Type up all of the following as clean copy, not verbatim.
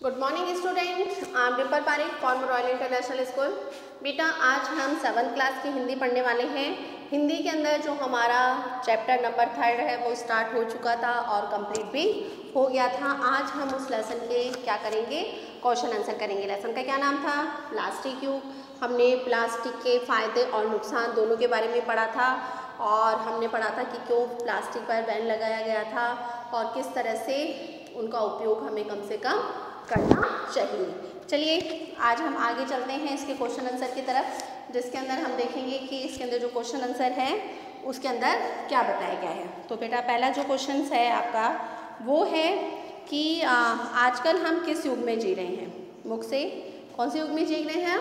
Good morning student, I am Dimple Parekh from royal international school. बेटा आज हम 7th क्लास की हिंदी पढ़ने वाले हैं। हिंदी के अंदर जो हमारा चैप्टर नंबर 3 है वो स्टार्ट हो चुका था और कंप्लीट भी हो गया था। आज हम उस लेसन के क्या करेंगे, क्वेश्चन आंसर करेंगे। लेसन का क्या नाम था? प्लास्टिक युग। हमने प्लास्टिक के फ़ायदे और नुकसान दोनों के बारे में पढ़ा था और हमने पढ़ा था कि क्यों प्लास्टिक पर बैन लगाया गया था और किस तरह से उनका उपयोग हमें कम से कम करना चाहिए। चलिए आज हम आगे चलते हैं इसके क्वेश्चन आंसर की तरफ, जिसके अंदर हम देखेंगे कि इसके अंदर जो क्वेश्चन आंसर है उसके अंदर क्या बताया गया है। तो बेटा पहला जो क्वेश्चन है आपका वो है कि आजकल हम किस युग में जी रहे हैं। मुख से कौन से युग में जी रहे हैं?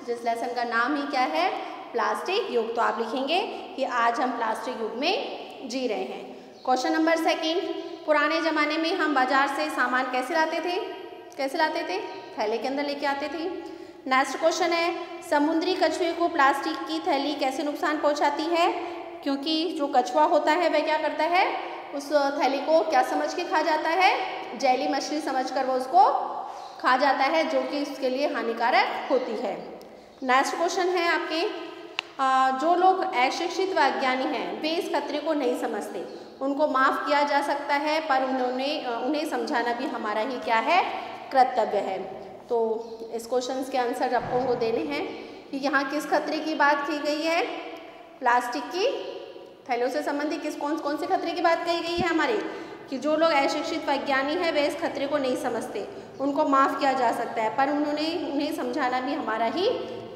जिस लेसन का नाम ही क्या है? प्लास्टिक युग। तो आप लिखेंगे कि आज हम प्लास्टिक युग में जी रहे हैं। क्वेश्चन नंबर 2, पुराने ज़माने में हम बाजार से सामान कैसे लाते थे? थैले के अंदर लेके आते थे। नेक्स्ट क्वेश्चन है, समुद्री कछुए को प्लास्टिक की थैली कैसे नुकसान पहुंचाती है? क्योंकि जो कछुआ होता है वह क्या करता है, उस थैली को क्या समझ के खा जाता है? जैली मछली समझकर वो उसको खा जाता है, जो कि उसके लिए हानिकारक होती है। नेक्स्ट क्वेश्चन है आपके, जो लोग अशिक्षित व अज्ञानी हैं वे इस खतरे को नहीं समझते, उनको माफ़ किया जा सकता है पर उन्हें समझाना भी हमारा ही क्या है, कर्तव्य है। तो इस क्वेश्चन के आंसर आपको को देने हैं कि यहाँ किस खतरे की बात की गई है? प्लास्टिक की थैलों से संबंधित कौन से खतरे की बात कही गई है हमारे, कि जो लोग अशिक्षित व अज्ञानी हैं वे इस खतरे को नहीं समझते, उनको माफ़ किया जा सकता है पर उन्हें समझाना भी हमारा ही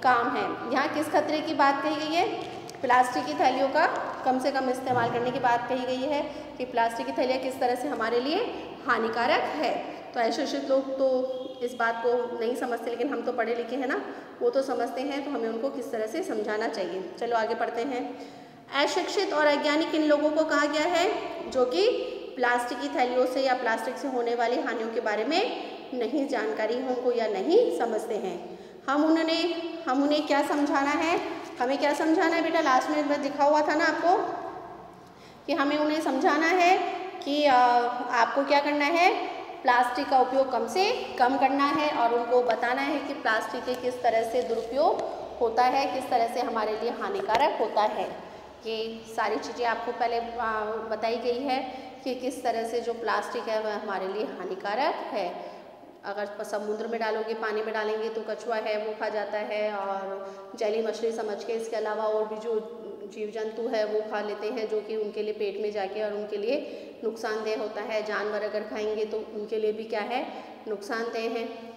काम है। यहाँ किस खतरे की बात कही गई है? प्लास्टिक की थैलियों का कम से कम इस्तेमाल करने की बात कही गई है कि प्लास्टिक की थैलियाँ किस तरह से हमारे लिए हानिकारक है। तो अशिक्षित लोग तो इस बात को नहीं समझते, लेकिन हम तो पढ़े लिखे हैं ना, वो तो समझते हैं, तो हमें उनको किस तरह से समझाना चाहिए। चलो आगे पढ़ते हैं। अशिक्षित और अज्ञानी किन लोगों को कहा गया है? जो कि प्लास्टिक की थैलियों से या प्लास्टिक से होने वाली हानियों के बारे में नहीं जानकारी है उनको या नहीं समझते हैं। हम उन्हें क्या समझाना है? हमें क्या समझाना है बेटा? लास्ट में दिखा हुआ था ना आपको कि हमें उन्हें समझाना है कि आपको क्या करना है, प्लास्टिक का उपयोग कम से कम करना है और उनको बताना है कि प्लास्टिक के किस तरह से दुरुपयोग होता है, किस तरह से हमारे लिए हानिकारक होता है। ये सारी चीज़ें आपको पहले बताई गई है कि किस तरह से जो प्लास्टिक है वह हमारे लिए हानिकारक है। अगर समुद्र में डालोगे, पानी में डालेंगे तो कछुआ है वो खा जाता है और जैली मछली समझ के, इसके अलावा और भी जो जीव जंतु है वो खा लेते हैं, जो कि उनके लिए पेट में जाके और उनके लिए नुकसानदेह होता है। जानवर अगर खाएंगे तो उनके लिए भी क्या है, नुकसानदेह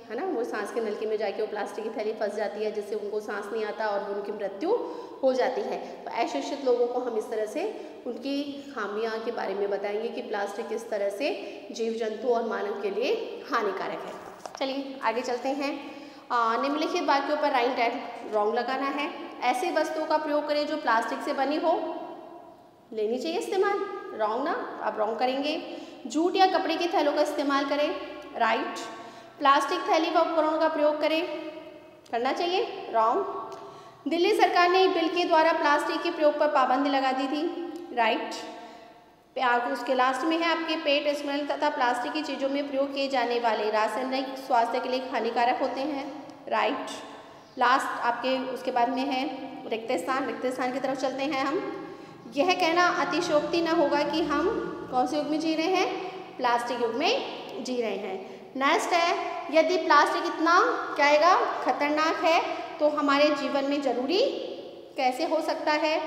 है ना। वो सांस के नलके में जाके वो प्लास्टिक की थैली फंस जाती है, जिससे उनको सांस नहीं आता और उनकी मृत्यु हो जाती है। तो अशिक्षित लोगों को हम इस तरह से उनकी खामियां के बारे में बताएंगे कि प्लास्टिक किस तरह से जीव जंतु और मानव के लिए हानिकारक है। चलिए आगे चलते हैं। निम्नलिखित वाक्यों पर राइट एंड रॉन्ग लगाना है। ऐसी वस्तुओं का प्रयोग करें जो प्लास्टिक से बनी हो, लेनी चाहिए इस्तेमाल, रॉन्ग ना, आप रॉन्ग करेंगे। जूट या कपड़े की थैलों का इस्तेमाल करें, राइट। प्लास्टिक थैली व उपकरणों का प्रयोग करें, करना चाहिए, रॉन्ग। दिल्ली सरकार ने बिल के द्वारा प्लास्टिक के प्रयोग पर पाबंदी लगा दी थी, राइट। उसके लास्ट में है आपके, पेट, स्मेल तथा प्लास्टिक की चीज़ों में प्रयोग किए जाने वाले रासायनिक स्वास्थ्य के लिए हानिकारक होते हैं, राइट। लास्ट आपके उसके बाद में है रिक्त स्थान की तरफ चलते हैं हम। यह कहना अतिशयोक्ति न होगा कि हम कौन से युग में जी रहे हैं, प्लास्टिक युग में जी रहे हैं। नेक्स्ट है, यदि प्लास्टिक इतना क्या आएगा, खतरनाक है तो हमारे जीवन में जरूरी कैसे हो सकता है।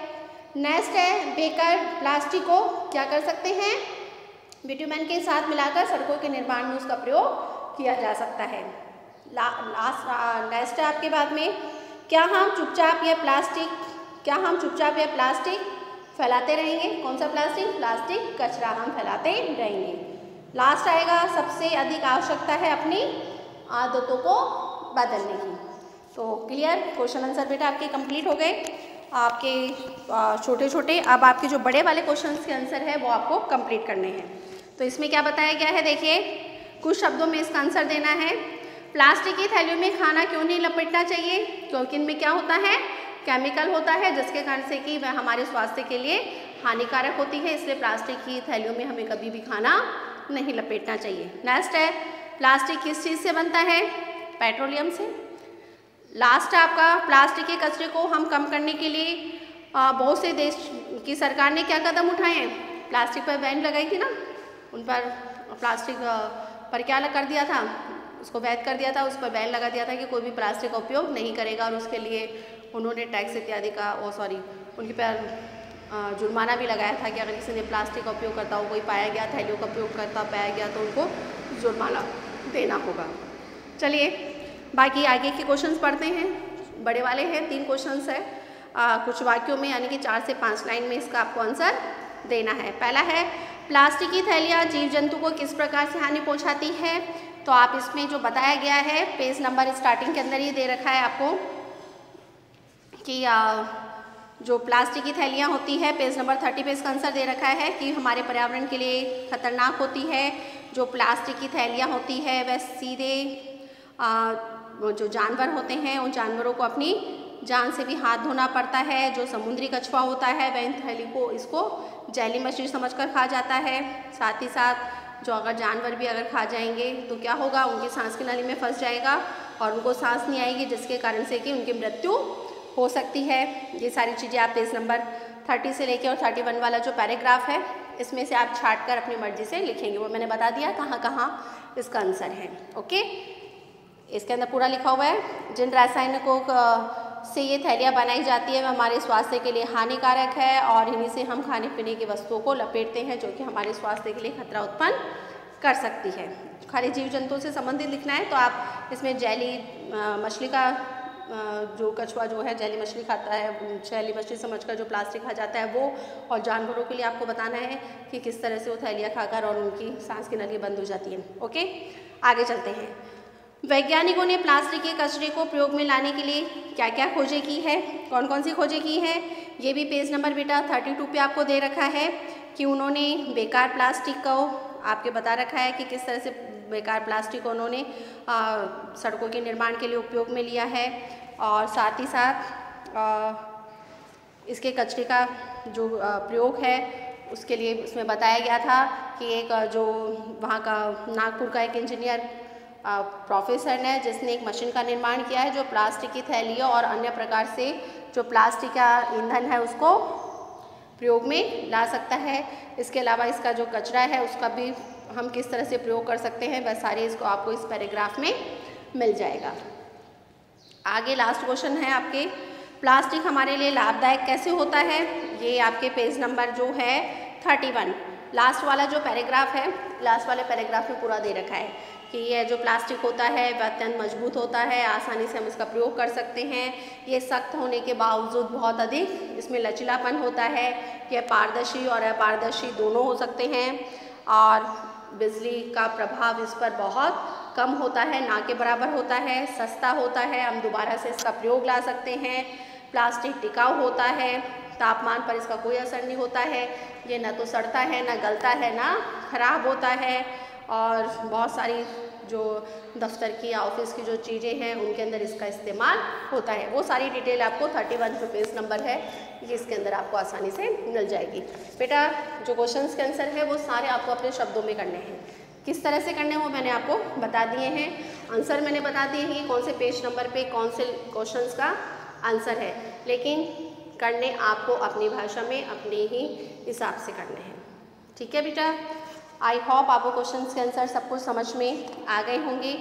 नेक्स्ट है, बेकार प्लास्टिक को क्या कर सकते हैं, बिटुमेन के साथ मिलाकर सड़कों के निर्माण में उसका प्रयोग किया जा सकता है। नेक्स्ट है आपके बाद में, क्या हम चुपचाप या प्लास्टिक फैलाते रहेंगे? कौन सा प्लास्टिक? प्लास्टिक कचरा हम फैलाते रहेंगे। लास्ट आएगा, सबसे अधिक आवश्यकता है अपनी आदतों को बदलने की। तो क्लियर, क्वेश्चन आंसर बेटा आपके कंप्लीट हो गए। आपके छोटे छोटे अब आपके जो बड़े वाले क्वेश्चंस के आंसर है वो आपको कंप्लीट करने हैं। तो इसमें क्या बताया गया है, देखिए कुछ शब्दों में इसका आंसर देना है। प्लास्टिक की थैलियों में खाना क्यों नहीं लपेटना चाहिए? क्योंकि इनमें क्या होता है, केमिकल होता है, जिसके कारण से कि वह हमारे स्वास्थ्य के लिए हानिकारक होती है, इसलिए प्लास्टिक की थैलियों में हमें कभी भी खाना नहीं लपेटना चाहिए। नेक्स्ट है, प्लास्टिक किस चीज़ से बनता है? पेट्रोलियम से। लास्ट आपका प्लास्टिक के कचरे को हम कम करने के लिए बहुत से देश की सरकार ने क्या कदम उठाए हैं? प्लास्टिक पर बैन लगाई थी ना, उन पर प्लास्टिक पर क्या कर दिया था, उसको वैध कर दिया था, उस पर बैन लगा दिया था कि कोई भी प्लास्टिक का उपयोग नहीं करेगा और उसके लिए उन्होंने टैक्स इत्यादि का उनके पर जुर्माना भी लगाया था कि अगर किसी ने प्लास्टिक का उपयोग करता हो, कोई पाया गया, थैलियों का उपयोग करता पाया गया तो उनको जुर्माना देना होगा। चलिए बाकी आगे के क्वेश्चंस पढ़ते हैं, बड़े वाले हैं, 3 क्वेश्चंस है, कुछ वाक्यों में यानी कि 4 से 5 लाइन में इसका आपको आंसर देना है। पहला है प्लास्टिक की थैलियाँ जीव जंतु को किस प्रकार से हानि पहुँचाती है? तो आप इसमें जो बताया गया है पेज नंबर स्टार्टिंग के अंदर ही दे रखा है आपको कि जो प्लास्टिक की थैलियाँ होती है, पेज नंबर 30 पे इसका आंसर दे रखा है कि हमारे पर्यावरण के लिए खतरनाक होती है। जो प्लास्टिक की थैलियाँ होती है वह सीधे जो जानवर होते हैं उन जानवरों को अपनी जान से भी हाथ धोना पड़ता है। जो समुद्री कछुआ होता है वह इन थैली को इसको जैली मछली समझकर खा जाता है। साथ ही साथ जो अगर जानवर भी अगर खा जाएंगे तो क्या होगा, उनकी सांस की नली में फंस जाएगा और उनको सांस नहीं आएगी, जिसके कारण से कि उनकी मृत्यु हो सकती है। ये सारी चीज़ें आप पेज नंबर 30 से लेके और 31 वाला जो पैराग्राफ है इसमें से आप छाट कर अपनी मर्जी से लिखेंगे। वो मैंने बता दिया कहाँ कहाँ इसका आंसर है। ओके, इसके अंदर पूरा लिखा हुआ है। जिन रासायनिकों से ये थैलियाँ बनाई जाती है वह हमारे स्वास्थ्य के लिए हानिकारक है और इन्हीं से हम खाने पीने की वस्तुओं को लपेटते हैं जो कि हमारे स्वास्थ्य के लिए खतरा उत्पन्न कर सकती है। खाली जीव जंतुओं से संबंधित लिखना है तो आप इसमें जैली मछली का जो कछुआ जो है जैली मछली खाता है, जैली मछली समझकर जो प्लास्टिक खा जाता है वो, और जानवरों के लिए आपको बताना है कि किस तरह से वो थैलियाँ खाकर और उनकी सांस की नली बंद हो जाती है। ओके, आगे चलते हैं। वैज्ञानिकों ने प्लास्टिक के कचरे को प्रयोग में लाने के लिए क्या क्या खोजें की है? कौन कौन सी खोजें की है? ये भी पेज नंबर बेटा 32 पे आपको दे रखा है कि उन्होंने बेकार प्लास्टिक को आपके बता रखा है कि किस तरह से बेकार प्लास्टिक को उन्होंने सड़कों के निर्माण के लिए उपयोग में लिया है। और साथ ही साथ इसके कचरे का जो प्रयोग है उसके लिए उसमें बताया गया था कि एक जो वहाँ का नागपुर का एक इंजीनियर प्रोफेसर ने जिसने एक मशीन का निर्माण किया है जो प्लास्टिक की थैलियों और अन्य प्रकार से जो प्लास्टिक का ईंधन है उसको प्रयोग में ला सकता है। इसके अलावा इसका जो कचरा है उसका भी हम किस तरह से प्रयोग कर सकते हैं वह सारे इसको आपको इस पैराग्राफ में मिल जाएगा। आगे लास्ट क्वेश्चन है आपके, प्लास्टिक हमारे लिए लाभदायक कैसे होता है? ये आपके पेज नंबर जो है 31 लास्ट वाला जो पैराग्राफ है, लास्ट वाले पैराग्राफ में पूरा दे रखा है कि यह जो प्लास्टिक होता है वह अत्यंत मजबूत होता है, आसानी से हम इसका प्रयोग कर सकते हैं। ये सख्त होने के बावजूद बहुत अधिक इसमें लचीलापन होता है। यह पारदर्शी और अपारदर्शी दोनों हो सकते हैं और बिजली का प्रभाव इस पर बहुत कम होता है, ना के बराबर होता है। सस्ता होता है, हम दोबारा से इसका प्रयोग ला सकते हैं। प्लास्टिक टिकाऊ होता है, तापमान पर इसका कोई असर नहीं होता है। ये न तो सड़ता है, ना गलता है, ना खराब होता है। और बहुत सारी जो दफ्तर की या ऑफिस की जो चीज़ें हैं उनके अंदर इसका इस्तेमाल होता है। वो सारी डिटेल आपको 31 पेज नंबर है, ये इसके अंदर आपको आसानी से मिल जाएगी। बेटा जो क्वेश्चंस के आंसर है वो सारे आपको अपने शब्दों में करने हैं। किस तरह से करने हैं वो मैंने आपको बता दिए हैं। आंसर मैंने बता दिए हैं कौन से पेज नंबर पे कौन से क्वेश्चंस का आंसर है, लेकिन करने आपको अपनी भाषा में अपने ही हिसाब से करने हैं। ठीक है बेटा, आई होप आपको क्वेश्चंस के आंसर सब कुछ समझ में आ गए होंगे।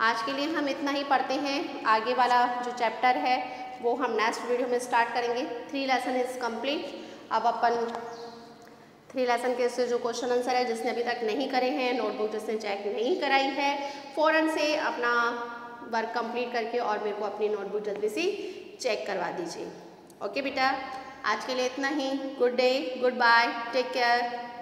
आज के लिए हम इतना ही पढ़ते हैं। आगे वाला जो चैप्टर है वो हम नेक्स्ट वीडियो में स्टार्ट करेंगे। 3 लेसन इज़ कंप्लीट। अब अपन 3 लेसन के से जो क्वेश्चन आंसर है जिसने अभी तक नहीं करे हैं, नोटबुक जिसने चेक नहीं कराई है, फ़ौरन से अपना वर्क कंप्लीट करके और मेरे को अपनी नोटबुक जल्दी से चेक करवा दीजिए। ओके बेटा, आज के लिए इतना ही। Good day, goodbye, take care.